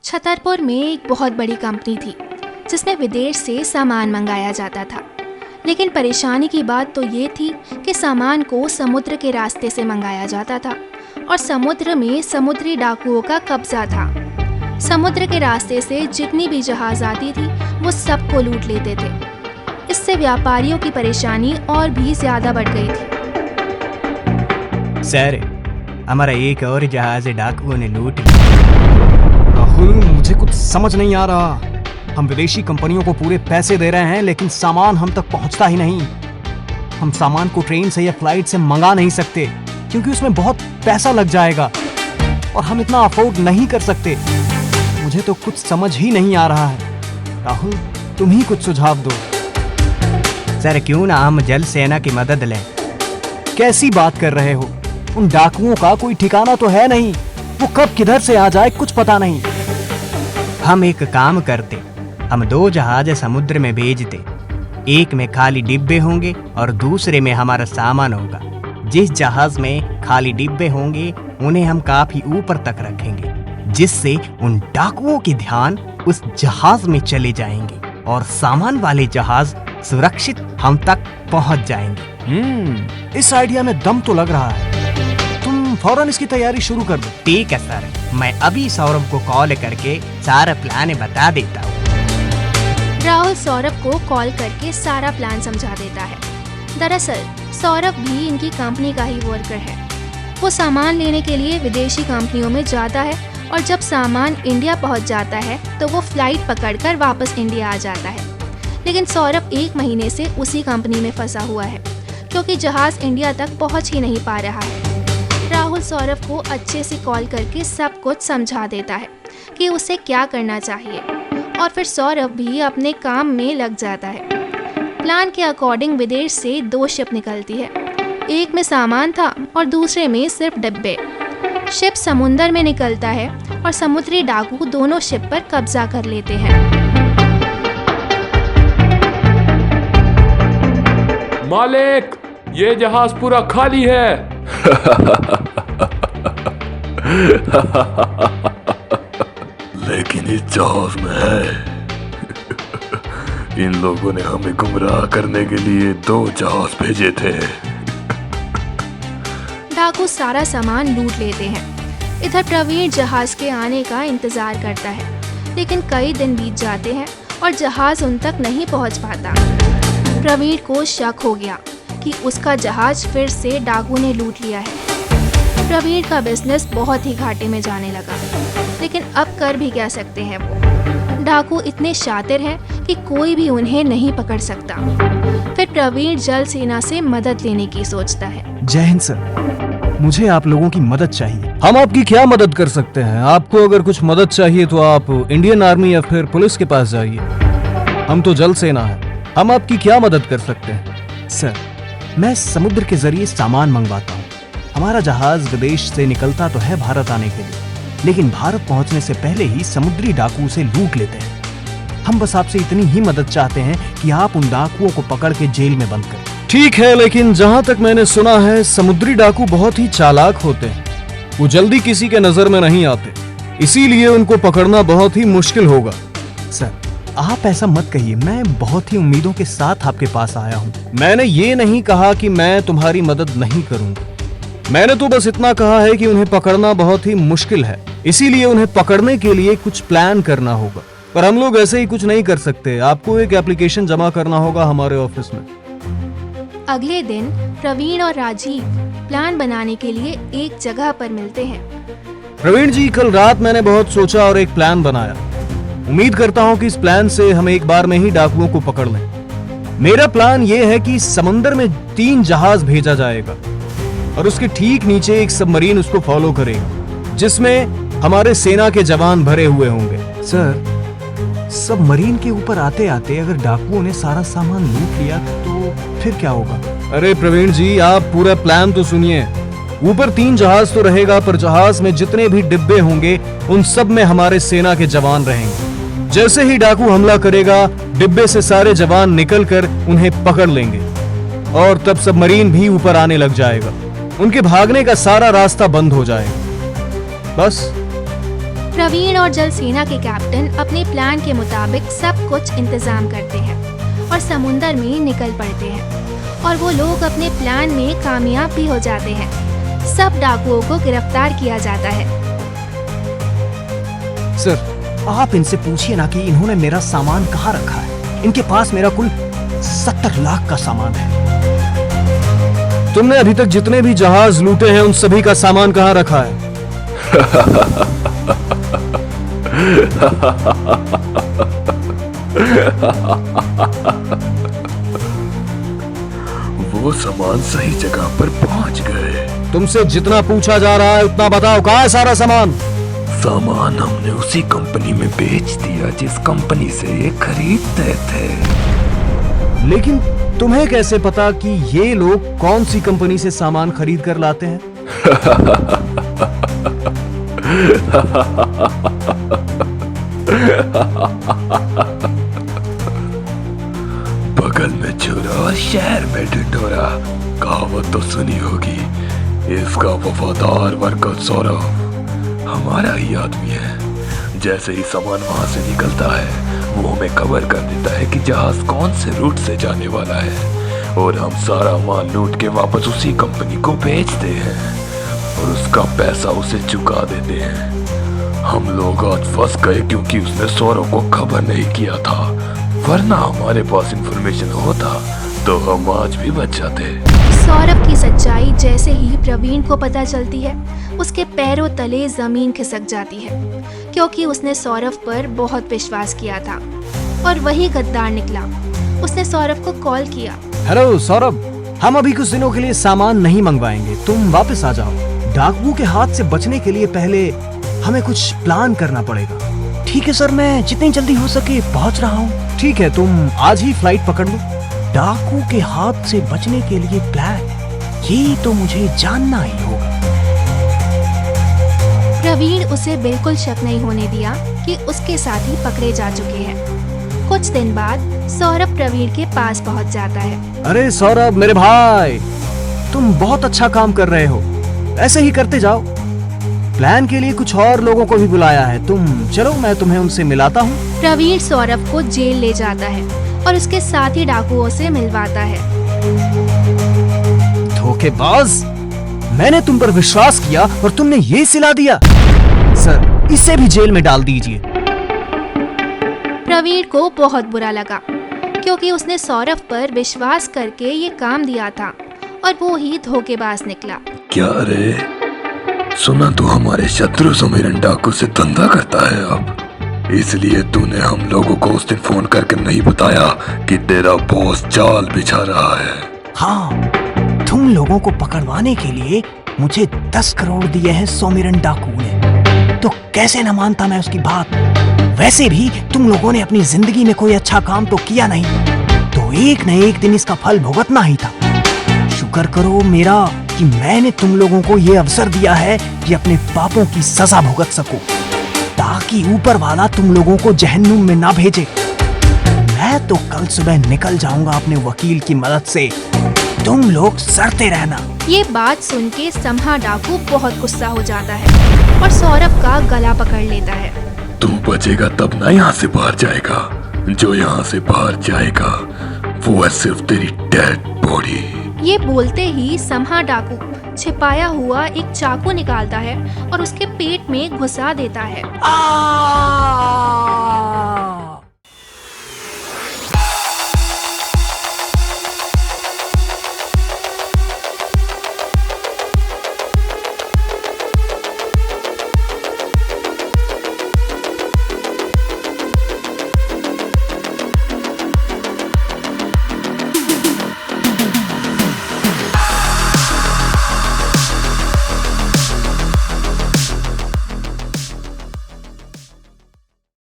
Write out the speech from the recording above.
छतरपुर में एक बहुत बड़ी कंपनी थी जिसमें विदेश से सामान मंगाया जाता था। लेकिन परेशानी की बात तो ये थी कि सामान को समुद्र के रास्ते से मंगाया जाता था और समुद्र में समुद्री डाकुओं का कब्जा था। समुद्र के रास्ते से जितनी भी जहाज आती थी वो सबको लूट लेते थे। इससे व्यापारियों की परेशानी और भी ज्यादा बढ़ गई थी। सर, हमारा एक और जहाज डाकुओं ने लूट लिया। राहुल, मुझे कुछ समझ नहीं आ रहा। हम विदेशी कंपनियों को पूरे पैसे दे रहे हैं लेकिन सामान हम तक पहुंचता ही नहीं। हम सामान को ट्रेन से या फ्लाइट से मंगा नहीं सकते क्योंकि उसमें बहुत पैसा लग जाएगा और हम इतना अफोर्ड नहीं कर सकते। मुझे तो कुछ समझ ही नहीं आ रहा है। राहुल, तुम ही कुछ सुझाव दो। सर, क्यों ना हम जल सेना की मदद लें। कैसी बात कर रहे हो? उन डाकुओं का कोई ठिकाना तो है नहीं। वो कब किधर से आ जाए कुछ पता नहीं। हम एक काम करते, हम 2 जहाज समुद्र में भेजते। एक में खाली डिब्बे होंगे और दूसरे में हमारा सामान होगा। जिस जहाज में खाली डिब्बे होंगे उन्हें हम काफी ऊपर तक रखेंगे, जिससे उन डाकुओं की ध्यान उस जहाज में चले जाएंगे और सामान वाले जहाज सुरक्षित हम तक पहुंच जाएंगे। इस आइडिया में दम तो लग रहा है। तुम फौरन इसकी तैयारी शुरू कर दो। ठीक है सर, मैं अभी सौरभ को कॉल करके सारा प्लान बता देता हूँ। राहुल सौरभ को कॉल करके सारा प्लान समझा देता है। दरअसल सौरभ भी इनकी कंपनी का ही वर्कर है। वो सामान लेने के लिए विदेशी कंपनियों में जाता है और जब सामान इंडिया पहुंच जाता है तो वो फ्लाइट पकड़कर वापस इंडिया आ जाता है। लेकिन सौरभ 1 महीने से उसी कंपनी में फंसा हुआ है क्योंकि जहाज इंडिया तक पहुंच ही नहीं पा रहा है। राहुल सौरभ को अच्छे से कॉल करके सब कुछ समझा देता है कि उसे क्या करना चाहिए और फिर सौरभ भी अपने काम में लग जाता है। प्लान के अकॉर्डिंग विदेश से 2 शिप निकलती है। एक में सामान था और दूसरे में सिर्फ डिब्बे। शिप समुंदर में निकलता है और समुद्री डाकू दोनों शिप पर कब्जा कर लेते हैं। मालिक, ये जहाज पूरा खाली है। लेकिन इस जहाज में है। इन लोगों ने हमें गुमराह करने के लिए 2 जहाज भेजे थे। डाकू सारा सामान लूट लेते हैं। इधर प्रवीण जहाज के आने का इंतजार करता है, लेकिन कई दिन बीत जाते हैं और जहाज उन तक नहीं पहुंच पाता। प्रवीण को शक हो गया कि उसका जहाज फिर से डाकू ने लूट लिया है। प्रवीण का बिजनेस बहुत ही घाटे में जाने लगा, लेकिन अब कर भी क्या सकते हैं वो। डाकू इतने शातिर हैं कि कोई भी उन्हें नहीं पकड़ सकता। फिर प्रवीण जल सेना से मदद लेने की सोचता है। जय हिंद सर, मुझे आप लोगों की मदद चाहिए। हम आपकी क्या मदद कर सकते हैं? आपको अगर कुछ मदद चाहिए तो आप इंडियन आर्मी या फिर पुलिस के पास जाइए। हम तो जल सेना है, हम आपकी क्या मदद कर सकते हैं? सर, मैं समुद्र के जरिए सामान मंगवाता हूँ। हमारा जहाज विदेश से निकलता तो है भारत आने के लिए, लेकिन भारत पहुंचने से पहले ही समुद्री डाकू उसे लूट लेते हैं। हम बस आपसे इतनी ही मदद चाहते हैं कि आप उन डाकुओं को पकड़ के जेल में बंद करें। ठीक है, लेकिन जहां तक मैंने सुना है समुद्री डाकू बहुत ही चालाक होते हैं। वो जल्दी किसी के नजर में नहीं आते, इसीलिए उनको पकड़ना बहुत ही मुश्किल होगा। सर, आप ऐसा मत कहिए। मैं बहुत ही उम्मीदों के साथ आपके पास आया हूँ। मैंने ये नहीं कहा कि मैं तुम्हारी मदद नहीं करूंगा। मैंने तो बस इतना कहा है कि उन्हें पकड़ना बहुत ही मुश्किल है, इसीलिए उन्हें पकड़ने के लिए कुछ प्लान करना होगा। पर हम लोग ऐसे ही कुछ नहीं कर सकते। आपको एक एप्लीकेशन जमा करना होगा हमारे ऑफिस में। अगले दिन प्रवीण और राजीव प्लान बनाने के लिए एक जगह पर मिलते हैं। प्रवीण जी, कल रात मैंने बहुत सोचा और एक प्लान बनाया। उम्मीद करता हूँ कि इस प्लान से हम एक बार में ही डाकुओं को पकड़ लें। मेरा प्लान ये है कि समुद्र में 3 जहाज भेजा जाएगा और उसके ठीक नीचे एक सबमरीन उसको फॉलो करेगा, जिसमें हमारे सेना के जवान भरे हुए होंगे। सर, सबमरीन के ऊपर आते आते अगर डाकुओं ने सारा सामान लूट लिया तो फिर क्या होगा? अरे प्रवीण जी, आप पूरा प्लान तो सुनिए। ऊपर 3 जहाज तो रहेगा, पर जहाज में जितने भी डिब्बे होंगे उन सब में हमारे सेना के जवान रहेंगे। जैसे ही डाकू हमला करेगा, डिब्बे से सारे जवान निकलकर उन्हें पकड़ लेंगे और तब सबमरीन भी ऊपर आने लग जाएगा। उनके भागने का सारा रास्ता बंद हो जाएगा। बस प्रवीण और जल सेना के कैप्टन अपने प्लान के मुताबिक सब कुछ इंतजाम करते हैं और समुंदर में निकल पड़ते हैं और वो लोग अपने प्लान में कामयाब भी हो जाते हैं। सब डाकुओं को गिरफ्तार किया जाता है। सर, आप इनसे पूछिए ना कि इन्होंने मेरा सामान कहाँ रखा है। इनके पास मेरा कुल 70 लाख का सामान है। तुमने अभी तक जितने भी जहाज लूटे हैं उन सभी का सामान कहाँ रखा है? वो सामान सही जगह पर पहुंच गए। तुमसे जितना पूछा जा रहा है उतना बताओ, कहाँ है सारा सामान? सामान हमने उसी कंपनी में बेच दिया जिस कंपनी से ये खरीदते थे। लेकिन तुम्हें कैसे पता कि ये लोग कौन सी कंपनी से सामान खरीद कर लाते हैं? बगल में चोरा और शहर में ढिंढोरा, कहावत तो सुनी होगी। इसका वफादार वर्कर सौरभ हमारा ही आदमी है। जैसे ही सामान वहां से निकलता है वो हमें खबर कर देता है कि जहाज कौन से रूट से जाने वाला है और हम सारा माल लूट के वापस उसी कंपनी को बेचते हैं और उसका पैसा उसे चुका देते हैं। हम लोग आज फंस गए क्योंकि उसने सौरभ को खबर नहीं किया था, वरना हमारे पास इंफॉर्मेशन होता तो हम आज भी बच जाते। सौरभ की सच्चाई जैसे ही प्रवीण को पता चलती है उसके पैरों तले जमीन खिसक जाती है, क्योंकि उसने सौरभ पर बहुत विश्वास किया था और वही गद्दार निकला। उसने सौरभ को कॉल किया। हेलो सौरभ, हम अभी कुछ दिनों के लिए सामान नहीं मंगवाएंगे, तुम वापस आ जाओ। डाकुओं के हाथ से बचने के लिए पहले हमें कुछ प्लान करना पड़ेगा। ठीक है सर, मैं जितनी जल्दी हो सके पहुंच रहा हूँ। ठीक है, तुम आज ही फ्लाइट पकड़ लो। डाकू के हाथ से बचने के लिए प्लान, ये तो मुझे जानना ही होगा। प्रवीण उसे बिल्कुल शक नहीं होने दिया कि उसके साथी पकड़े जा चुके हैं। कुछ दिन बाद सौरभ प्रवीण के पास पहुंच जाता है। अरे सौरभ मेरे भाई, तुम बहुत अच्छा काम कर रहे हो, ऐसे ही करते जाओ। प्लान के लिए कुछ और लोगों को भी बुलाया है, तुम चलो मैं तुम्हें उनसे मिलाता हूँ। प्रवीण सौरभ को जेल ले जाता है और उसके साथी डाकुओं से मिलवाता है। धोखेबाज, मैंने तुम पर विश्वास किया और तुमने ये सिला दिया। सर, इसे भी जेल में डाल दीजिए। प्रवीण को बहुत बुरा लगा क्योंकि उसने सौरभ पर विश्वास करके ये काम दिया था और वो ही धोखेबाज निकला। क्या रे, सुना तू हमारे शत्रु सुमिरन डाकू से धंधा करता है अब, इसलिए तूने हम लोगों को उस दिन फोन करके नहीं बताया कि तेरा बॉस जाल बिछा रहा है। हाँ, तुम लोगों को पकड़वाने के लिए मुझे 10 करोड़ दिए हैं सोमिरन डाकू ने, तो कैसे न मानता मैं उसकी बात। वैसे भी तुम लोगों ने अपनी जिंदगी में कोई अच्छा काम तो किया नहीं, तो एक न एक दिन इसका फल भुगतना ही था। शुक्र करो मेरा कि मैंने तुम लोगों को ये अवसर दिया है कि अपने पापों की सजा भुगत सको, ताकि ऊपर वाला तुम लोगों को जहन्नुम में ना भेजे। मैं तो कल सुबह निकल जाऊंगा अपने वकील की मदद से, तुम लोग सड़ते रहना। ये बात सुन के सम्हा डाकू बहुत गुस्सा हो जाता है और सौरभ का गला पकड़ लेता है। तू बचेगा तब ना यहाँ से बाहर जाएगा, जो यहाँ से बाहर जाएगा वो है सिर्फ तेरी डेड बॉडी। ये बोलते ही सम्हा डाकू छिपाया हुआ एक चाकू निकालता है और उसके पेट में घुसा देता है।